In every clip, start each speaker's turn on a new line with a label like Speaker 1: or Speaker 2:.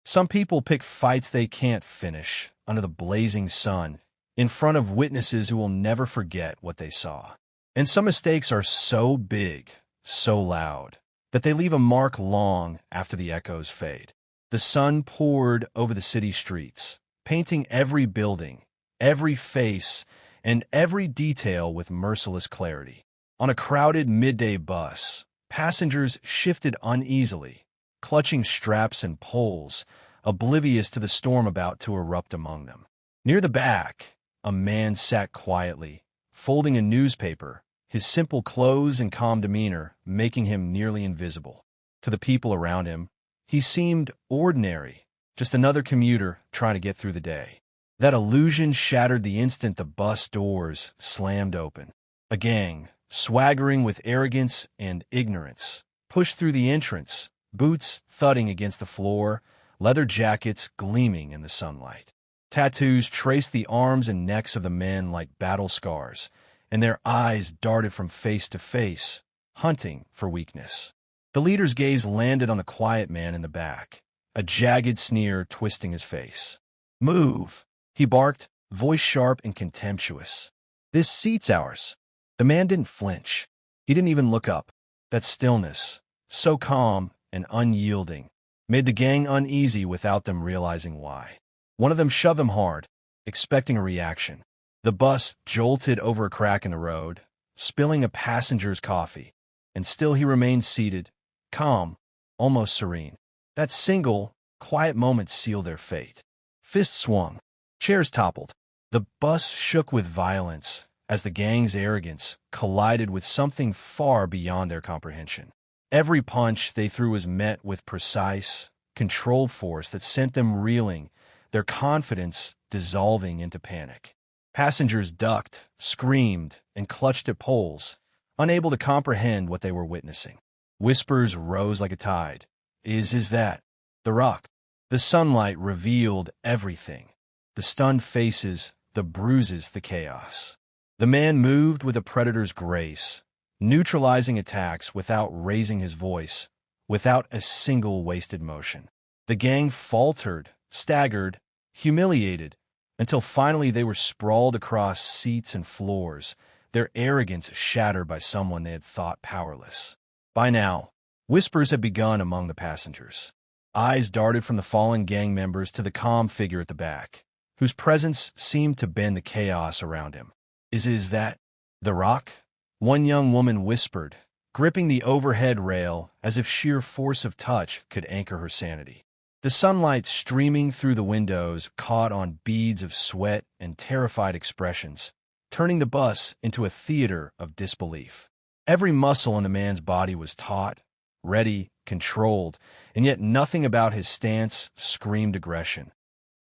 Speaker 1: Some people pick fights they can't finish under the blazing sun, in front of witnesses who will never forget what they saw. And some mistakes are so big, so loud, that they leave a mark long after the echoes fade. The sun poured over the city streets, painting every building, every face, and every detail with merciless clarity. On a crowded midday bus, passengers shifted uneasily, clutching straps and poles, oblivious to the storm about to erupt among them. Near the back, a man sat quietly, folding a newspaper, his simple clothes and calm demeanor making him nearly invisible. To the people around him, he seemed ordinary, just another commuter trying to get through the day. That illusion shattered the instant the bus doors slammed open. A gang, swaggering with arrogance and ignorance, pushed through the entrance, boots thudding against the floor, leather jackets gleaming in the sunlight. Tattoos traced the arms and necks of the men like battle scars, and their eyes darted from face to face, hunting for weakness. The leader's gaze landed on the quiet man in the back, a jagged sneer twisting his face. "Move," he barked, voice sharp and contemptuous. "This seat's ours." The man didn't flinch. He didn't even look up. That stillness, so calm and unyielding, made the gang uneasy without them realizing why. One of them shoved him hard, expecting a reaction. The bus jolted over a crack in the road, spilling a passenger's coffee, and still he remained seated, calm, almost serene. That single, quiet moment sealed their fate. Fists swung, chairs toppled. The bus shook with violence as the gang's arrogance collided with something far beyond their comprehension. Every punch they threw was met with precise, controlled force that sent them reeling, their confidence dissolving into panic. Passengers ducked, screamed, and clutched at poles, unable to comprehend what they were witnessing. Whispers rose like a tide. Is that the Rock? The sunlight revealed everything. The stunned faces, the bruises, the chaos. The man moved with a predator's grace, neutralizing attacks without raising his voice, without a single wasted motion. The gang faltered, staggered, humiliated, until finally they were sprawled across seats and floors, their arrogance shattered by someone they had thought powerless. By now, whispers had begun among the passengers. Eyes darted from the fallen gang members to the calm figure at the back, whose presence seemed to bend the chaos around him. Is that the Rock?" One young woman whispered, gripping the overhead rail as if sheer force of touch could anchor her sanity. The sunlight streaming through the windows caught on beads of sweat and terrified expressions, turning the bus into a theater of disbelief. Every muscle in the man's body was taut, ready, controlled, and yet nothing about his stance screamed aggression,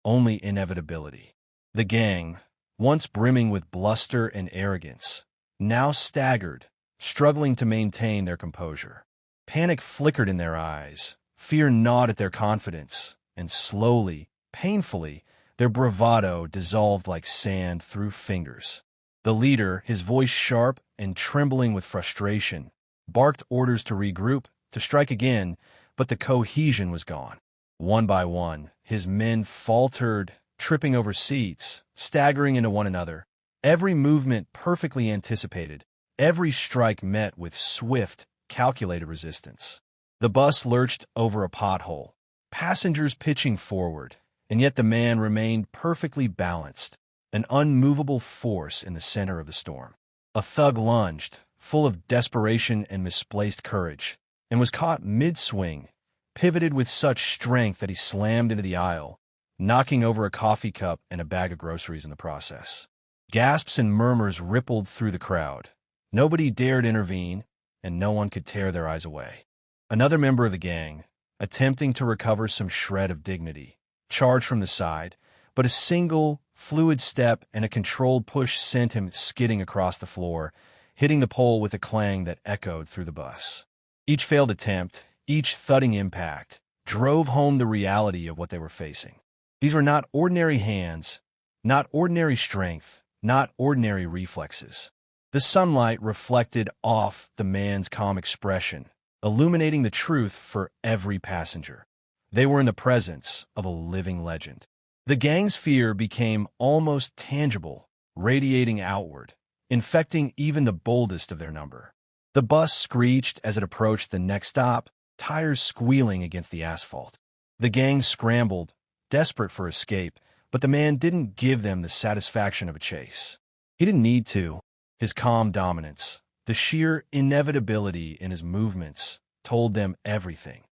Speaker 1: only inevitability. The gang, once brimming with bluster and arrogance, now staggered, struggling to maintain their composure. Panic flickered in their eyes, fear gnawed at their confidence, and slowly, painfully, their bravado dissolved like sand through fingers. The leader, his voice sharp and trembling with frustration, barked orders to regroup, to strike again, but the cohesion was gone. One by one, his men faltered, tripping over seats, staggering into one another, every movement perfectly anticipated, every strike met with swift, calculated resistance. The bus lurched over a pothole, passengers pitching forward, and yet the man remained perfectly balanced, an unmovable force in the center of the storm. A thug lunged, full of desperation and misplaced courage, and was caught mid-swing, pivoted with such strength that he slammed into the aisle, knocking over a coffee cup and a bag of groceries in the process. Gasps and murmurs rippled through the crowd. Nobody dared intervene, and no one could tear their eyes away. Another member of the gang, attempting to recover some shred of dignity, charged from the side, but a single, fluid step and a controlled push sent him skidding across the floor, hitting the pole with a clang that echoed through the bus. Each failed attempt, each thudding impact, drove home the reality of what they were facing. These were not ordinary hands, not ordinary strength, not ordinary reflexes. The sunlight reflected off the man's calm expression, illuminating the truth for every passenger. They were in the presence of a living legend. The gang's fear became almost tangible, radiating outward, infecting even the boldest of their number. The bus screeched as it approached the next stop, tires squealing against the asphalt. The gang scrambled, desperate for escape, but the man didn't give them the satisfaction of a chase. He didn't need to. His calm dominance, the sheer inevitability in his movements, told them everything.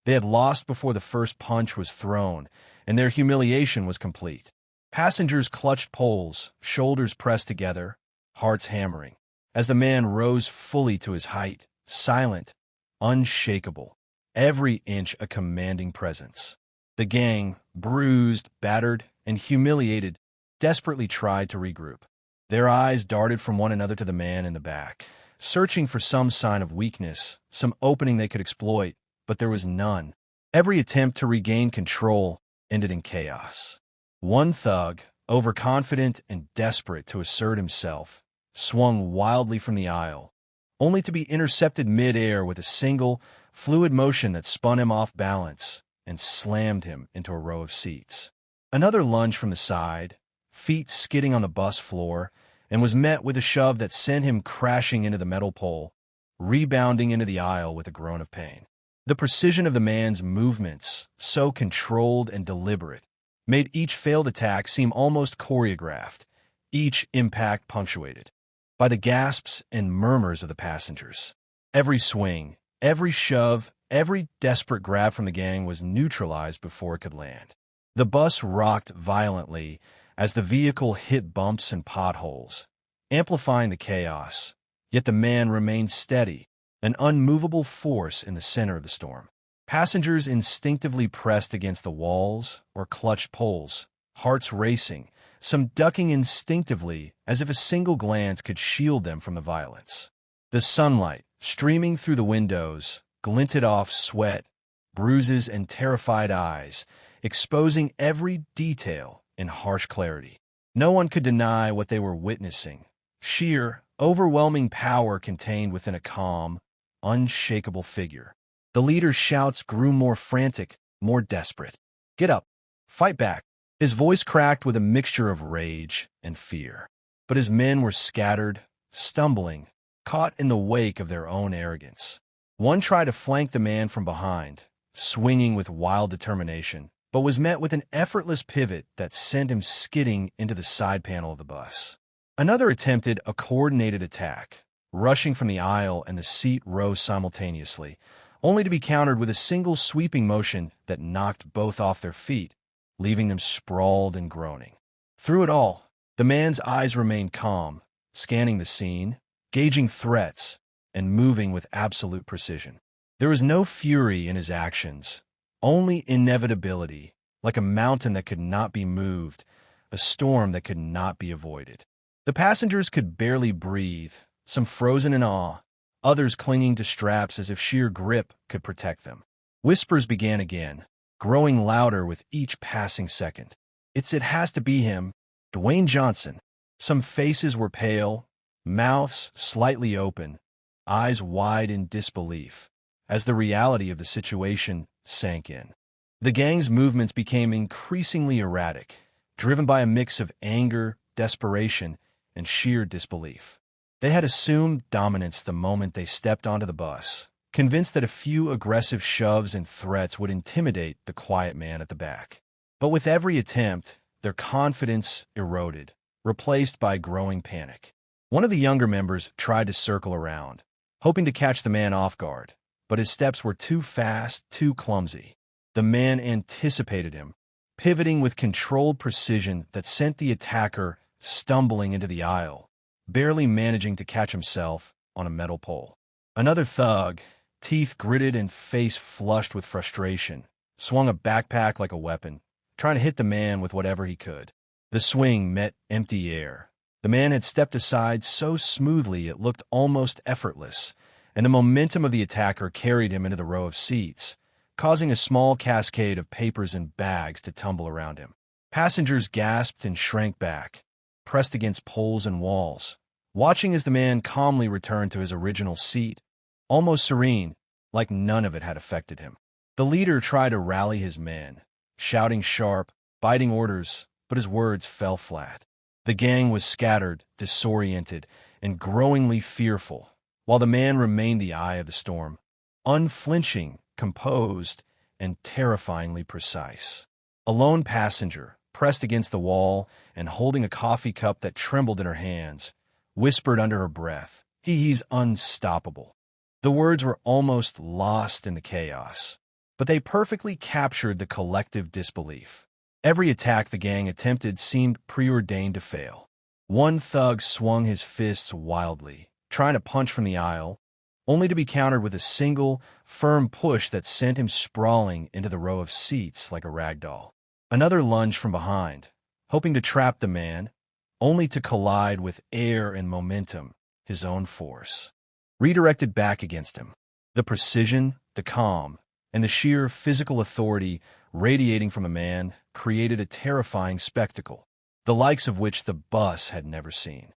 Speaker 1: They had lost before the first punch was thrown, and their humiliation was complete. Passengers clutched poles, shoulders pressed together, hearts hammering, as the man rose fully to his height, silent, unshakable, every inch a commanding presence. The gang, bruised, battered, and humiliated, desperately tried to regroup. Their eyes darted from one another to the man in the back, searching for some sign of weakness, some opening they could exploit, but there was none. Every attempt to regain control ended in chaos. One thug, overconfident and desperate to assert himself, swung wildly from the aisle, only to be intercepted mid-air with a single, fluid motion that spun him off balance and slammed him into a row of seats. Another lunge from the side, feet skidding on the bus floor, and was met with a shove that sent him crashing into the metal pole, rebounding into the aisle with a groan of pain. The precision of the man's movements, so controlled and deliberate, made each failed attack seem almost choreographed, each impact punctuated by the gasps and murmurs of the passengers. Every swing, every shove, every desperate grab from the gang was neutralized before it could land. The bus rocked violently as the vehicle hit bumps and potholes, amplifying the chaos, yet the man remained steady, an unmovable force in the center of the storm. Passengers instinctively pressed against the walls or clutched poles, hearts racing, some ducking instinctively as if a single glance could shield them from the violence. The sunlight, streaming through the windows, glinted off sweat, bruises, and terrified eyes, exposing every detail in harsh clarity. No one could deny what they were witnessing. Sheer, overwhelming power contained within a calm, unshakable figure. The leader's shouts grew more frantic, more desperate. "Get up! Fight back!" His voice cracked with a mixture of rage and fear. But his men were scattered, stumbling, caught in the wake of their own arrogance. One tried to flank the man from behind, swinging with wild determination, but was met with an effortless pivot that sent him skidding into the side panel of the bus. Another attempted a coordinated attack, rushing from the aisle and the seat row simultaneously, only to be countered with a single sweeping motion that knocked both off their feet, leaving them sprawled and groaning. Through it all, the man's eyes remained calm, scanning the scene, gauging threats, and moving with absolute precision. There was no fury in his actions, only inevitability, like a mountain that could not be moved, a storm that could not be avoided. The passengers could barely breathe, some frozen in awe, others clinging to straps as if sheer grip could protect them. Whispers began again, growing louder with each passing second. It has to be him, Dwayne Johnson." Some faces were pale, mouths slightly open, eyes wide in disbelief, as the reality of the situation sank in. The gang's movements became increasingly erratic, driven by a mix of anger, desperation, and sheer disbelief. They had assumed dominance the moment they stepped onto the bus, convinced that a few aggressive shoves and threats would intimidate the quiet man at the back. But with every attempt, their confidence eroded, replaced by growing panic. One of the younger members tried to circle around, hoping to catch the man off guard, but his steps were too fast, too clumsy. The man anticipated him, pivoting with controlled precision that sent the attacker stumbling into the aisle, barely managing to catch himself on a metal pole. Another thug, teeth gritted and face flushed with frustration, swung a backpack like a weapon, trying to hit the man with whatever he could. The swing met empty air. The man had stepped aside so smoothly it looked almost effortless, and the momentum of the attacker carried him into the row of seats, causing a small cascade of papers and bags to tumble around him. Passengers gasped and shrank back, pressed against poles and walls, watching as the man calmly returned to his original seat, almost serene, like none of it had affected him. The leader tried to rally his men, shouting sharp, biting orders, but his words fell flat. The gang was scattered, disoriented, and growingly fearful, while the man remained the eye of the storm, unflinching, composed, and terrifyingly precise. A lone passenger, pressed against the wall and holding a coffee cup that trembled in her hands, whispered under her breath, He's unstoppable." The words were almost lost in the chaos, but they perfectly captured the collective disbelief. Every attack the gang attempted seemed preordained to fail. One thug swung his fists wildly, trying to punch from the aisle, only to be countered with a single, firm push that sent him sprawling into the row of seats like a rag doll. Another lunged from behind, hoping to trap the man, only to collide with air and momentum, his own force, redirected back against him. The precision, the calm, and the sheer physical authority radiating from a man created a terrifying spectacle, the likes of which the bus had never seen.